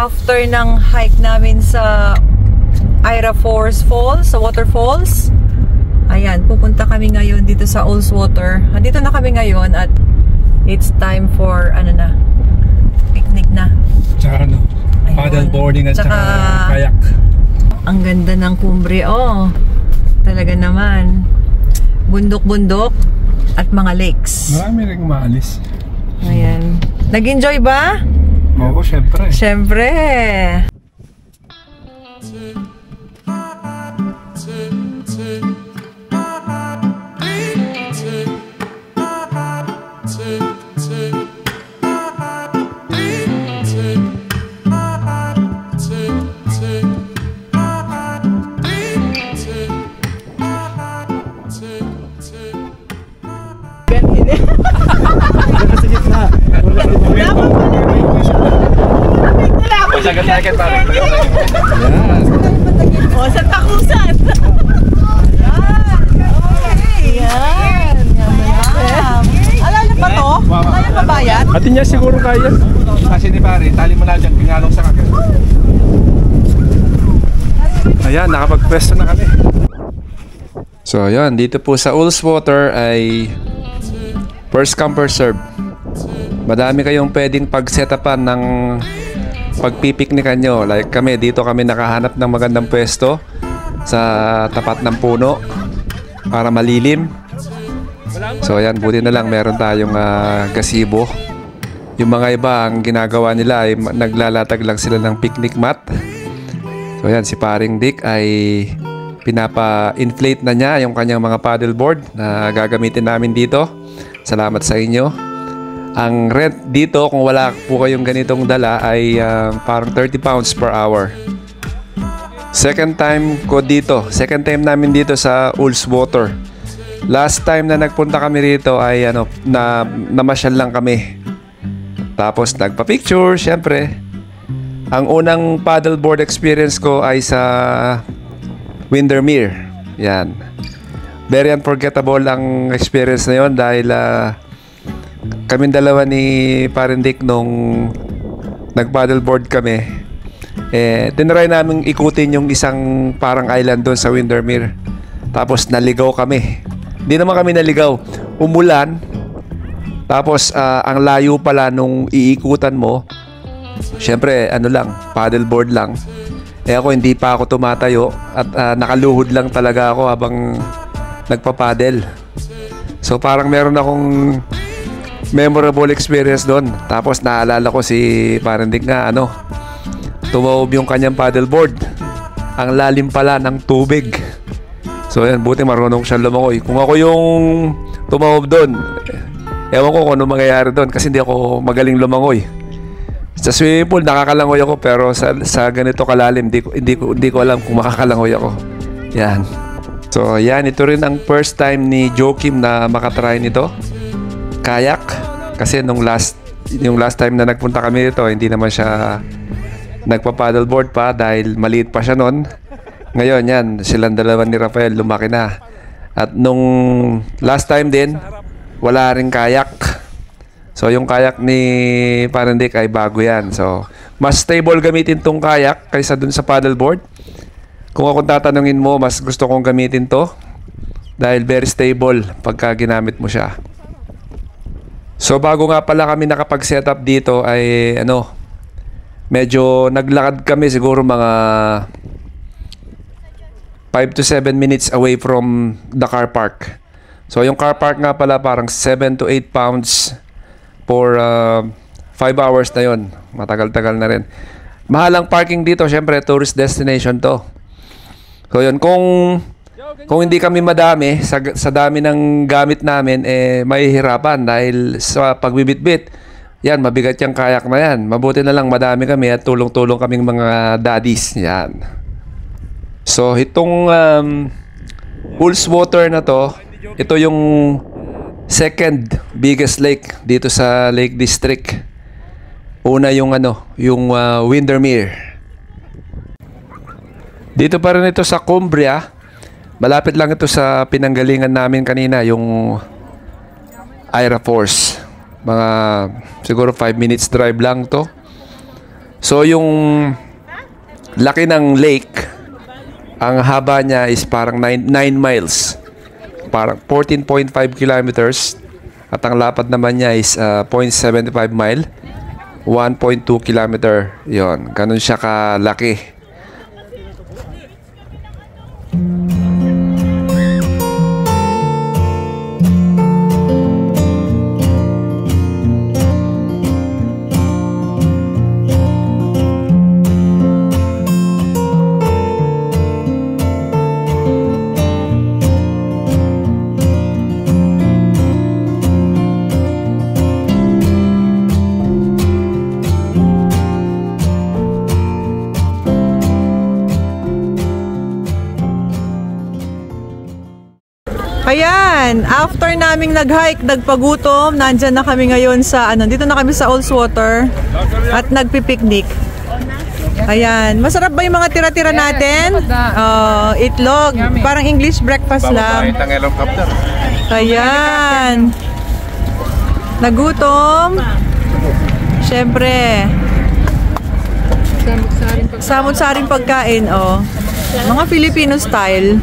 after ng hike namin sa Ira Falls, sa waterfalls. Ayan, pupunta kami ngayon dito sa Ullswater. Dito na kami ngayon at it's time for picnic na. Tsaka paddle boarding at tsaka kayak. Ang ganda ng kumbre, talaga naman. Bundok-bundok at mga lakes. Marami rin maalis. Ayan. Nag-enjoy ba? Oo, syempre. Syempre. Sakit pare. O, sa takusan. Yan. Alala pa to? Kaya mabayad? Atin niya siguro kaya. Kasi ni pare, tali mo na dyan, pingalong sa kagat. Ayan, nakapagpwesto na kami. So ayan, dito po sa Ullswater ay first come first serve. Madami kayong pwedeng pag-setapan ng pagpipiknikan nyo. Like kami, dito kami nakahanap ng magandang pwesto sa tapat ng puno para malilim. So ayan, buti na lang meron tayong gazebo. Yung mga iba, ang ginagawa nila ay naglalatag lang sila ng picnic mat. So ayan, si paring Dick ay pinapa-inflate na niya yung kanyang mga paddleboard na gagamitin namin dito. Salamat sa inyo. Ang rent dito, kung wala po kayong ganitong dala, ay parang 30 pounds per hour. Second time ko dito. Second time namin dito sa Ullswater. Last time na nagpunta kami rito ay namasyal lang kami. Tapos nagpa-picture, syempre. Ang unang paddleboard experience ko ay sa Windermere. Yan. Very unforgettable ang experience na yun dahil kaming dalawa ni Parindik nung nag-paddleboard kami, tinry namin ikutin yung isang parang island doon sa Windermere. Tapos naligaw kami. Hindi naman kami naligaw. Umulan. Tapos ang layo pala nung iikutan mo. Syempre, paddleboard lang. Ako hindi pa ako tumatayo at nakaluhod lang talaga ako habang nagpapaddle. So parang meron akong memorable experience doon. Tapos naalala ko si Parindik nga tumawid yung kanyang paddleboard. Ang lalim pala ng tubig. So yan, buti marunong siya lumangoy. Kung ako yung tumawid doon, ewan ko kung ano mangyayari doon kasi hindi ako magaling lumangoy. Sa swimming pool nakakalangoy ako, pero sa ganito kalalim hindi ko alam kung makakalangoy ako. Yan. So yan, ito rin ang first time ni Joachim na makatry nito. Kayak, kasi yung last time na nagpunta kami dito, hindi naman siya nagpa-paddleboard pa dahil maliit pa siya noon. Ngayon yan, silang dalawa ni Rafael lumaki na. At nung last time din, wala ring kayak. So yung kayak ni Parindik ay bago yan. So mas stable gamitin tong kayak kaysa dun sa paddleboard. Kung ako tatanungin mo, mas gusto kong gamitin to dahil very stable pagka ginamit mo siya. So bago nga pala kami nakapag-setup dito ay medyo naglakad kami siguro mga 5 to 7 minutes away from the car park. So yung car park nga pala parang 7 to 8 pounds for 5 hours na yon. Matagal-tagal na rin. Mahal ang parking dito, syempre tourist destination to. So yun, kung hindi kami madami sa dami ng gamit namin, mahihirapan dahil sa pagbibitbit. Yan, mabigat yung kayak na yan. Mabuti na lang madami kami at tulong-tulong kaming mga daddies. Yan. So itong Ullswater na to, ito yung second biggest lake dito sa Lake District. Una yung Windermere. Dito pa rin ito sa Cumbria. Malapit lang ito sa pinanggalingan namin kanina, yung Ira Falls. Mga siguro 5 minutes drive lang to. So yung laki ng lake, ang haba niya is parang 9 miles. Parang 14.5 kilometers. At ang lapad naman niya is 0.75 mile. 1.2 kilometer. Yon, ganun siya kalaki. Ayan, after naming nag-hike, nagpagutom, nandyan na kami ngayon sa, dito na kami sa Ullswater at nagpipiknik. Ayan, masarap ba yung mga tira-tira natin? Itlog, parang English breakfast lang. Ayan, nagutom. Siyempre, samut-saring pagkain, mga Filipino style.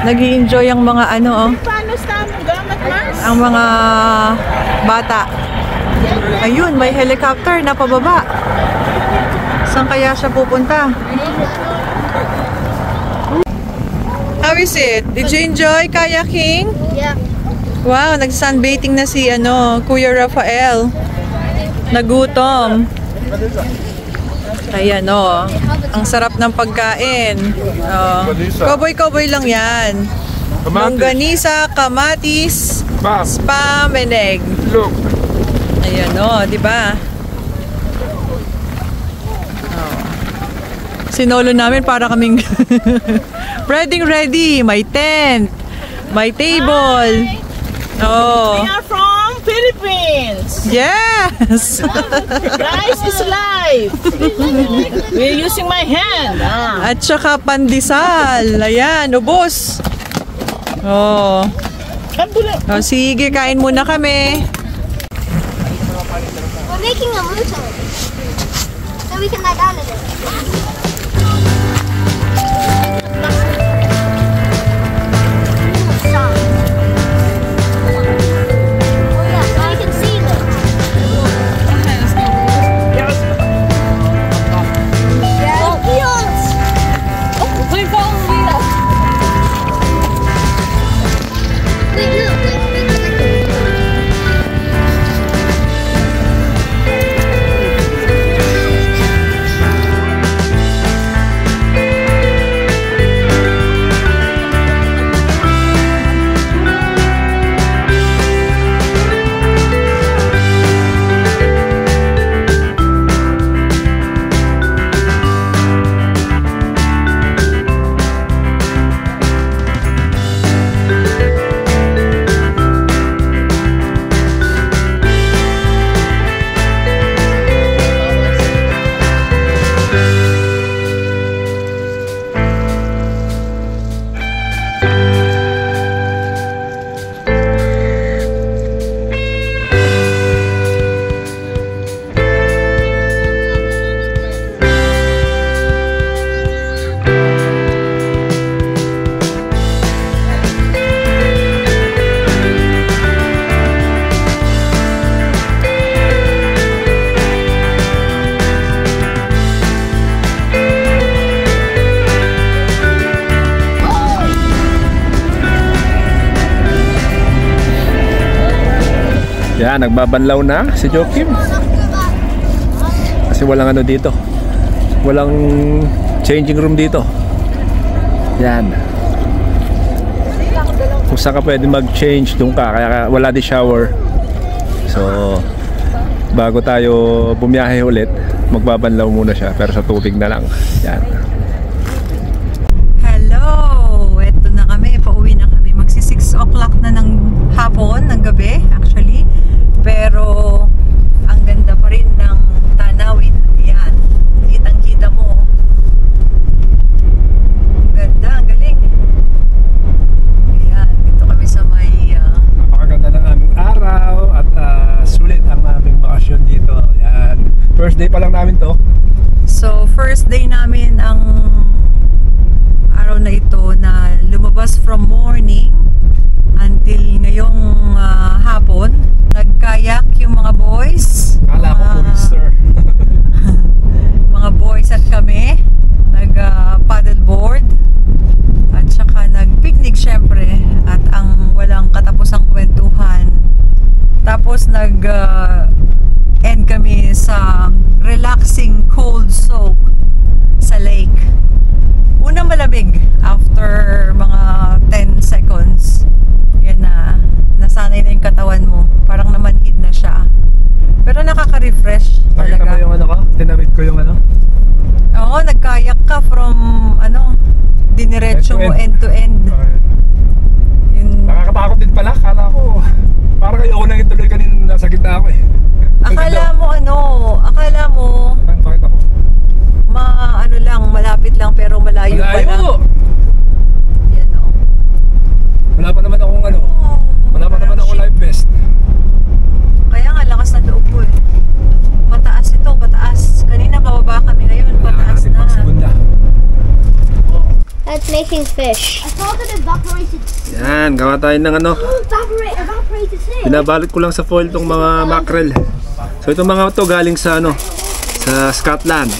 Nag-i-enjoy ang mga ang mga bata. Ayun, may helicopter na pababa. Saan kaya siya pupunta? How is it? Did you enjoy kayaking? Yeah. Wow, nag-sunbathing na si Kuya Rafael. Nagutom. Ayan ang sarap ng pagkain. Cowboy lang yan. Longganisa, kamatis, spam, and egg. Ayan di ba? Sinolo namin para kaming ready. May tent, may table. We are from Philippines. Yes. Rice is live. We're using my hand. At saka pandesal. Ayan, ubos. Sige, kain muna kami. We're making a motor. So we can lie down in it. Yan, nagbabanlaw na si Joaquim. Kasi walang dito. Walang changing room dito. Yan. Kung saan ka pwede mag-change, doon ka. Kaya wala di shower. So, bago tayo bumiyahe ulit, magbabanlaw muna siya. Pero sa tubig na lang. Yan. Hello! Eto na kami. Pauwi na kami. Magsi 6 o'clock na ng hapon, ng gabi actually. Pero ang ganda pa rin ng tanawin. Ayan. Kitang-kita mo. Ganda. Ang galing. Ayan. Dito kami sa may... Napakaganda ng aming araw at sulit ang aming bakasyon dito. Ayan. First day pa lang namin to. So, first day namin ang araw na ito na lumabas from morning until ngayong hapon. Nagkayak yung mga boys. Kala ko police, sir. Mga boys at kami. Nag-paddleboard. At saka nag-picnic syempre. At ang walang katapusang kwentuhan. Tapos end kami sa relaxing cold soak sa lake. Unang malamig after mga 10 seconds. Yan na, nasanay na yung katawan mo. Parang namanhid na siya. Pero nakaka-refresh Nakita talaga. mo yung ano ko? Tinawid ko yung ano? Oo, nagkayak ka from diniretso mo end to end. Okay. Yun, Nakakatakot din pala. Kala ko, parang ayoko nang ituloy kanina nasa gitna ako eh. akala mo Bakit ako? malapit lang pero malayo pala. Malayo! Yan o. Wala pa naman akong ano. Wala pa naman akong life vest. Kaya nga, lakas na loob ko eh. Pataas ito, pataas. Kanina bababa kami, ngayon pataas na. That's making fish. I thought it evaporated. Yan, gawa tayo ng ano. Evaporated fish. Pinabalot ko lang sa foil itong mga mackerel. So itong mga to galing sa ano, sa Scotland.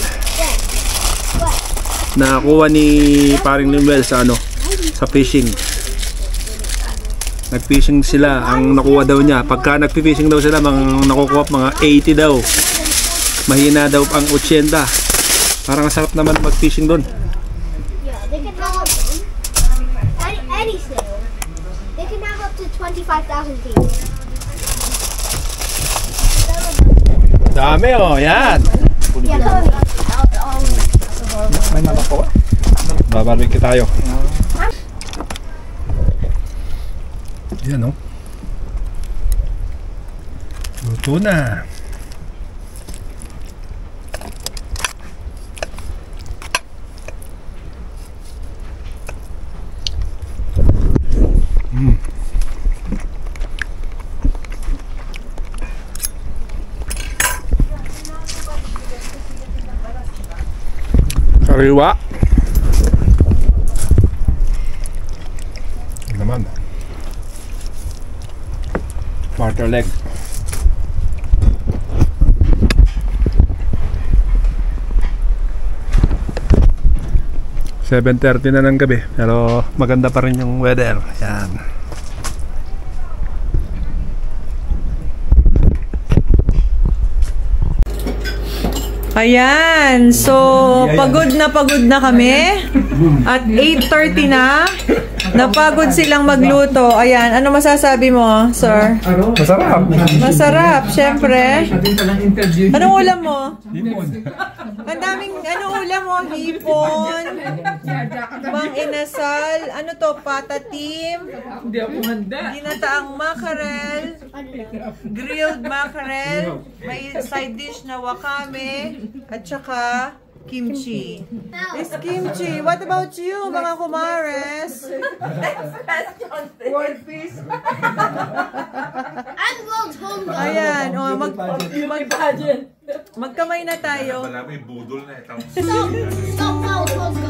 Nakakuha ni paring Limuel sa ano, sa fishing. Nag-fishing sila, ang nakuha daw niya. Pagka nag-fishing daw sila, nakukuha mga 80 daw. Mahina daw ang 80. Parang sarap naman mag-fishing doon. Yeah, they can have anything. They can have up to 25,000 people. Dami oh, yan. Yeah, Tony. May nalako. Babarbecue tayo. Yan oh. Luto na. Kariwa. Ano naman? Quarter leg. (7:30) na ng gabi, pero maganda pa rin yung weather. Yan. Ayan, so pagod na kami at 8:30 na. Napagod silang magluto. Ayan, ano masasabi mo, sir? Masarap. Masarap, syempre. Anong ulam mo? Limon. Ang daming, anong ulam mo? Hipon, bang inasal, ano to, patatim, ginataang mackerel, grilled mackerel, may side dish na wakame, at saka kimchi. This kimchi. What about you, mga kumares? World peace. And world's home. Ayan, oh, magkamay na tayo. Stop world's